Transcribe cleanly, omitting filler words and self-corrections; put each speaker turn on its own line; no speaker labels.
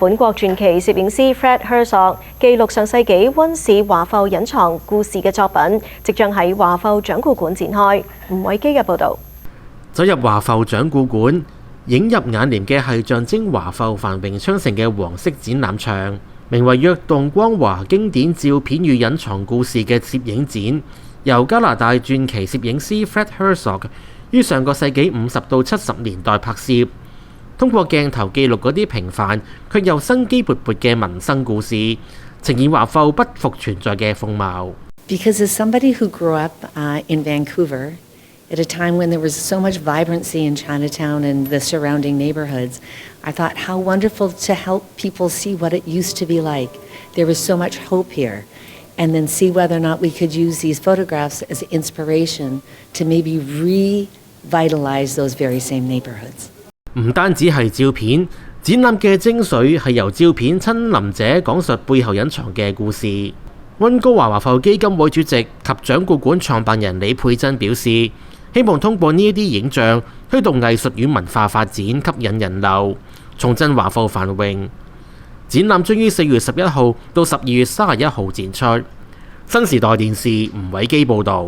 本國傳奇攝影師 Fred Herzog 記錄上世紀溫市華埠隱藏故事嘅作品，即將喺華埠掌故館展開。吳偉基嘅報導。
走入華埠掌故館，映入眼簾嘅係象徵華埠繁榮昌盛嘅黃色展覽場，名為《躍動光華經典照片與隱藏故事》嘅攝影展，由加拿大傳奇攝影師 Fred Herzog 於上個世紀50到70年代拍攝，通過鏡頭記錄嗰啲平凡卻又生機勃勃嘅民生故事，呈現華埠不復存在嘅風貌。
Because as somebody who grew up in Vancouver, at a time when there was so much vibrancy in Chinatown and the surrounding neighborhoods, I thought how wonderful to help people see what it used to be like. There was so much hope here. And then see whether or not we could use these photographs as inspiration to maybe revitalize those very same neighborhoods.
唔單止係照片，展覽嘅精髓係由照片親臨者講述背後隱藏嘅故事。溫哥華華埠基金會主席及掌故館創辦人李佩珍表示，希望通過呢一啲影像推動藝術與文化發展，吸引人流，重振華埠繁榮。展覽將於4月11號到12月31號展出。新時代電視吳偉基報導。